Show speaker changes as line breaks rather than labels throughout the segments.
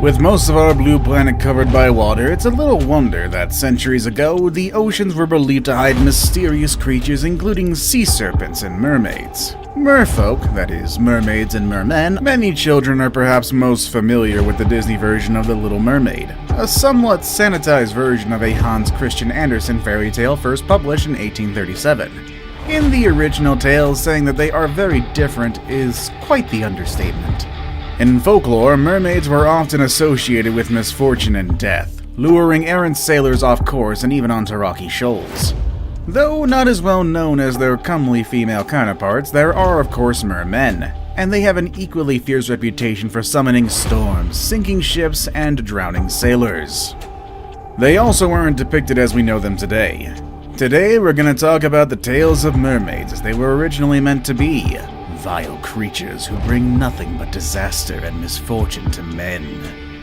With most of our blue planet covered by water, it's a little wonder that centuries ago, the oceans were believed to hide mysterious creatures including sea serpents and mermaids. Merfolk, that is, mermaids and mermen, many children are perhaps most familiar with the Disney version of The Little Mermaid, a somewhat sanitized version of a Hans Christian Andersen fairy tale first published in 1837. In the original tale, saying that they are very different is quite the understatement. In folklore, mermaids were often associated with misfortune and death, luring errant sailors off course and even onto rocky shoals. Though not as well known as their comely female counterparts, there are of course mermen, and they have an equally fierce reputation for summoning storms, sinking ships, and drowning sailors. They also aren't depicted as we know them today. Today we're going to talk about the tales of mermaids as they were originally meant to be. Vile creatures who bring nothing but disaster and misfortune to men.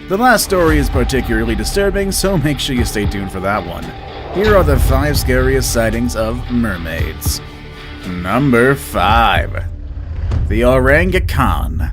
The last story is particularly disturbing, so make sure you stay tuned for that one. Here are the 5 scariest sightings of mermaids. Number 5. The Orangutan.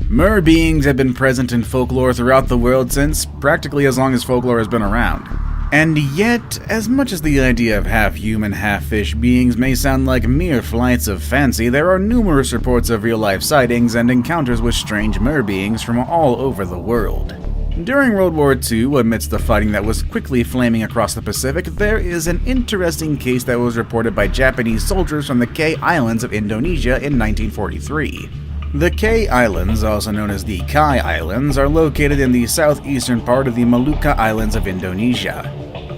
Mer beings have been present in folklore throughout the world since practically as long as folklore has been around. And yet, as much as the idea of half-human, half-fish beings may sound like mere flights of fancy, there are numerous reports of real-life sightings and encounters with strange mer beings from all over the world. During World War II, amidst the fighting that was quickly flaming across the Pacific, there is an interesting case that was reported by Japanese soldiers from the K Islands of Indonesia in 1943. The K Islands, also known as the Kai Islands, are located in the southeastern part of the Molucca Islands of Indonesia.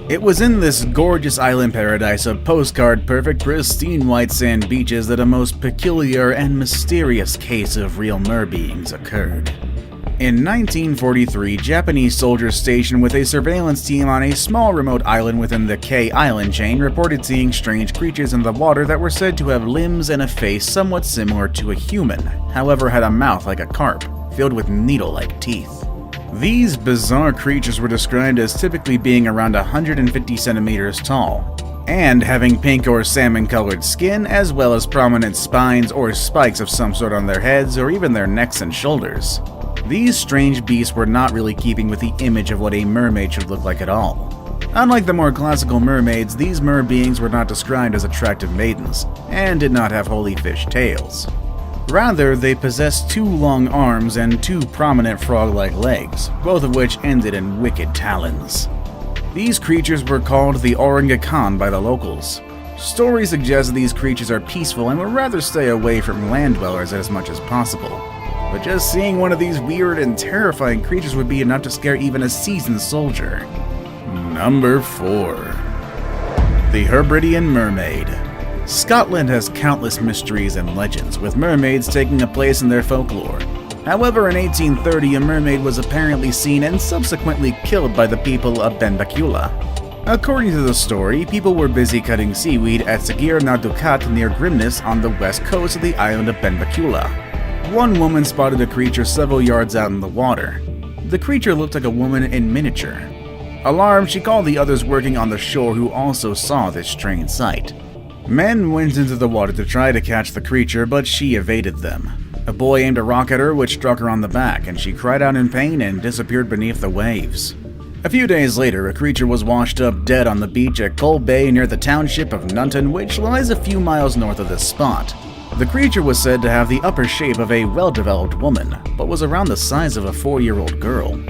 It was in this gorgeous island paradise of postcard-perfect, pristine white sand beaches that a most peculiar and mysterious case of real mer beings occurred. In 1943, Japanese soldiers stationed with a surveillance team on a small remote island within the K Island chain reported seeing strange creatures in the water that were said to have limbs and a face somewhat similar to a human, however had a mouth like a carp, filled with needle-like teeth. These bizarre creatures were described as typically being around 150 centimeters tall, and having pink or salmon-colored skin, as well as prominent spines or spikes of some sort on their heads or even their necks and shoulders. These strange beasts were not really keeping with the image of what a mermaid should look like at all. Unlike the more classical mermaids, these mer beings were not described as attractive maidens, and did not have holy fish tails. Rather, they possessed 2 long arms and 2 prominent frog-like legs, both of which ended in wicked talons. These creatures were called the orangutan by the locals. Stories suggest that these creatures are peaceful and would rather stay away from land dwellers as much as possible. But just seeing one of these weird and terrifying creatures would be enough to scare even a seasoned soldier. Number 4. The Hebridean Mermaid. Scotland has countless mysteries and legends, with mermaids taking a place in their folklore. However, in 1830, a mermaid was apparently seen and subsequently killed by the people of Benbecula. According to the story, people were busy cutting seaweed at Sagir Nardukat near Grimnes on the west coast of the island of Benbecula. One woman spotted a creature several yards out in the water. The creature looked like a woman in miniature. Alarmed, she called the others working on the shore who also saw this strange sight. Men went into the water to try to catch the creature, but she evaded them. A boy aimed a rock at her, which struck her on the back, and she cried out in pain and disappeared beneath the waves. A few days later, a creature was washed up dead on the beach at Cole Bay near the township of Nunton, which lies a few miles north of this spot. The creature was said to have the upper shape of a well-developed woman, but was around the size of a 4-year-old girl.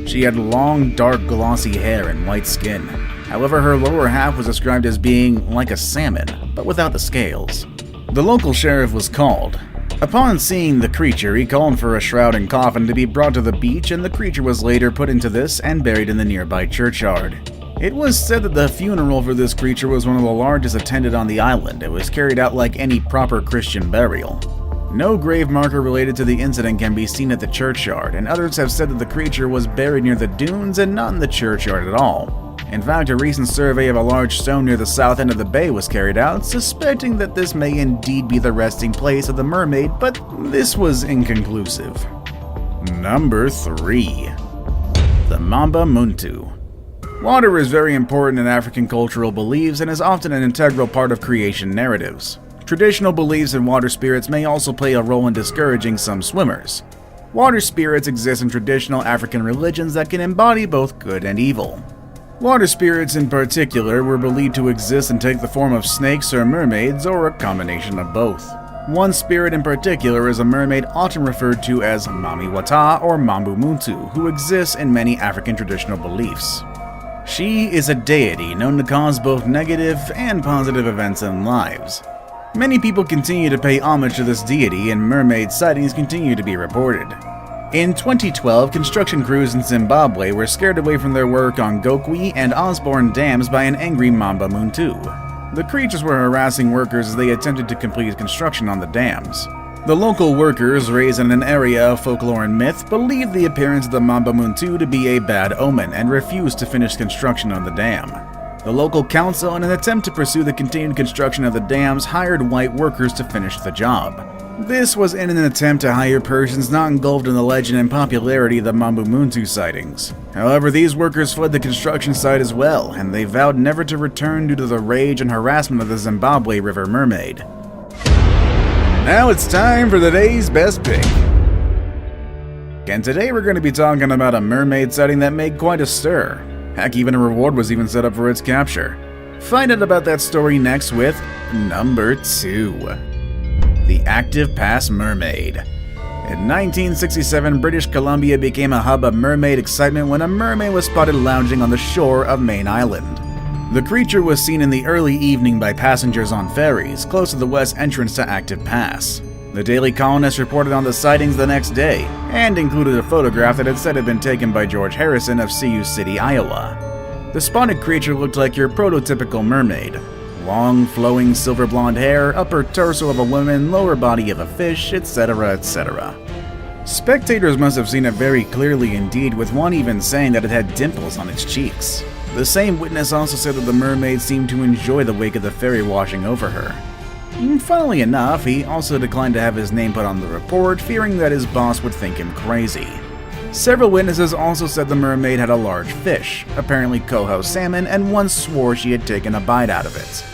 She had long, dark, glossy hair and white skin. However, her lower half was described as being like a salmon, but without the scales. The local sheriff was called. Upon seeing the creature, he called for a shroud and coffin to be brought to the beach, and the creature was later put into this and buried in the nearby churchyard. It was said that the funeral for this creature was one of the largest attended on the island. It was carried out like any proper Christian burial. No grave marker related to the incident can be seen at the churchyard, and others have said that the creature was buried near the dunes and not in the churchyard at all. In fact, a recent survey of a large stone near the south end of the bay was carried out, suspecting that this may indeed be the resting place of the mermaid, but this was inconclusive. Number 3. The Mamba Muntu. Water is very important in African cultural beliefs and is often an integral part of creation narratives. Traditional beliefs in water spirits may also play a role in discouraging some swimmers. Water spirits exist in traditional African religions that can embody both good and evil. Water spirits in particular were believed to exist and take the form of snakes or mermaids, or a combination of both. One spirit in particular is a mermaid often referred to as Mami Wata or Mambu Muntu, who exists in many African traditional beliefs. She is a deity known to cause both negative and positive events in lives. Many people continue to pay homage to this deity, and mermaid sightings continue to be reported. In 2012, construction crews in Zimbabwe were scared away from their work on Gokwe and Osborne dams by an angry Mamba Muntu. The creatures were harassing workers as they attempted to complete construction on the dams. The local workers, raised in an area of folklore and myth, believed the appearance of the Mamba Muntu to be a bad omen and refused to finish construction on the dam. The local council, in an attempt to pursue the continued construction of the dams, hired white workers to finish the job. This was in an attempt to hire persons not engulfed in the legend and popularity of the Mambu Muntu sightings. However, these workers fled the construction site as well, and they vowed never to return due to the rage and harassment of the Zimbabwe River Mermaid. Now it's time for the day's best pick. And today we're going to be talking about a mermaid sighting that made quite a stir. Heck, even a reward was even set up for its capture. Find out about that story next with number 2. The Active Pass Mermaid. In 1967, British Columbia became a hub of mermaid excitement when a mermaid was spotted lounging on the shore of Main Island. The creature was seen in the early evening by passengers on ferries, close to the west entrance to Active Pass. The Daily Colonist reported on the sightings the next day, and included a photograph that had said had been taken by George Harrison of Sioux City, Iowa. The spotted creature looked like your prototypical mermaid. Long, flowing silver blonde hair, upper torso of a woman, lower body of a fish, etc., etc. Spectators must have seen it very clearly indeed, with one even saying that it had dimples on its cheeks. The same witness also said that the mermaid seemed to enjoy the wake of the ferry washing over her. Funnily enough, he also declined to have his name put on the report, fearing that his boss would think him crazy. Several witnesses also said the mermaid had a large fish, apparently coho salmon, and one swore she had taken a bite out of it.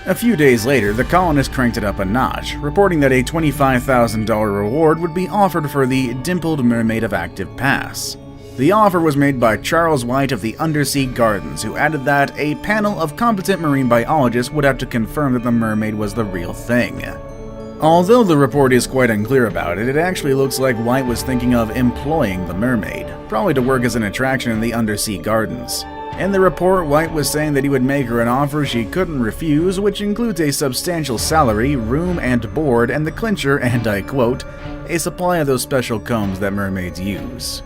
A few days later, the colonists cranked it up a notch, reporting that a $25,000 reward would be offered for the Dimpled Mermaid of Active Pass. The offer was made by Charles White of the Undersea Gardens, who added that a panel of competent marine biologists would have to confirm that the mermaid was the real thing. Although the report is quite unclear about it, it actually looks like White was thinking of employing the mermaid, probably to work as an attraction in the Undersea Gardens. In the report, White was saying that he would make her an offer she couldn't refuse, which includes a substantial salary, room and board, and the clincher, and I quote, a supply of those special combs that mermaids use.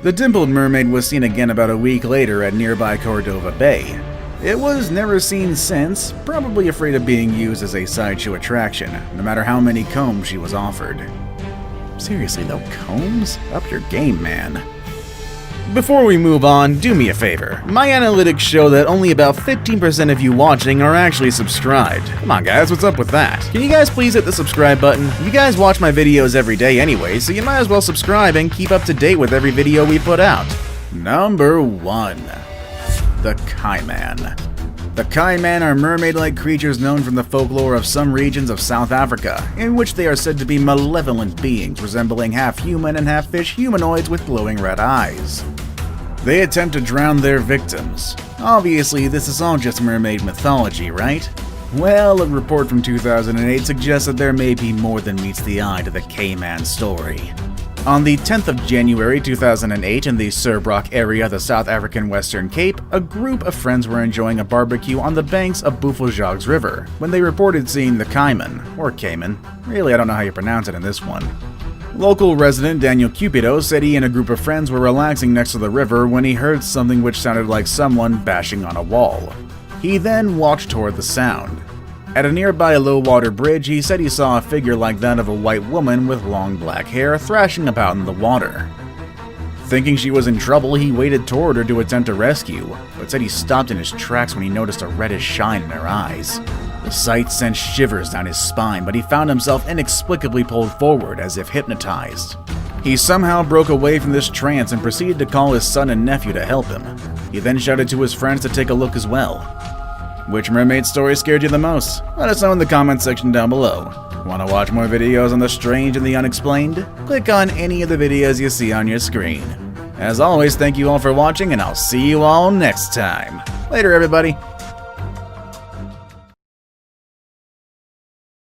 The dimpled mermaid was seen again about a week later at nearby Cordova Bay. It was never seen since, probably afraid of being used as a sideshow attraction, no matter how many combs she was offered. Seriously though, combs? Up your game, man. Before we move on, do me a favor. My analytics show that only about 15% of you watching are actually subscribed. Come on guys, what's up with that? Can you guys please hit the subscribe button? You guys watch my videos every day anyway, so you might as well subscribe and keep up to date with every video we put out. Number 1. The Kaiman. The Kaiman are mermaid-like creatures known from the folklore of some regions of South Africa, in which they are said to be malevolent beings resembling half-human and half-fish humanoids with glowing red eyes. They attempt to drown their victims. Obviously, this is all just mermaid mythology, right? Well, a report from 2008 suggests that there may be more than meets the eye to the Cayman story. On the 10th of January 2008 in the Surbrock area of the South African Western Cape, a group of friends were enjoying a barbecue on the banks of Buffelsjags River when they reported seeing the Cayman, or Cayman. Really, I don't know how you pronounce it in this one. Local resident Daniel Cupido said he and a group of friends were relaxing next to the river when he heard something which sounded like someone bashing on a wall. He then walked toward the sound. At a nearby low-water bridge, he said he saw a figure like that of a white woman with long black hair thrashing about in the water. Thinking she was in trouble, he waded toward her to attempt a rescue, but said he stopped in his tracks when he noticed a reddish shine in her eyes. The sight sent shivers down his spine, but he found himself inexplicably pulled forward as if hypnotized. He somehow broke away from this trance and proceeded to call his son and nephew to help him. He then shouted to his friends to take a look as well. Which mermaid story scared you the most? Let us know in the comments section down below. Want to watch more videos on the strange and the unexplained? Click on any of the videos you see on your screen. As always, thank you all for watching, and I'll see you all next time. Later, everybody.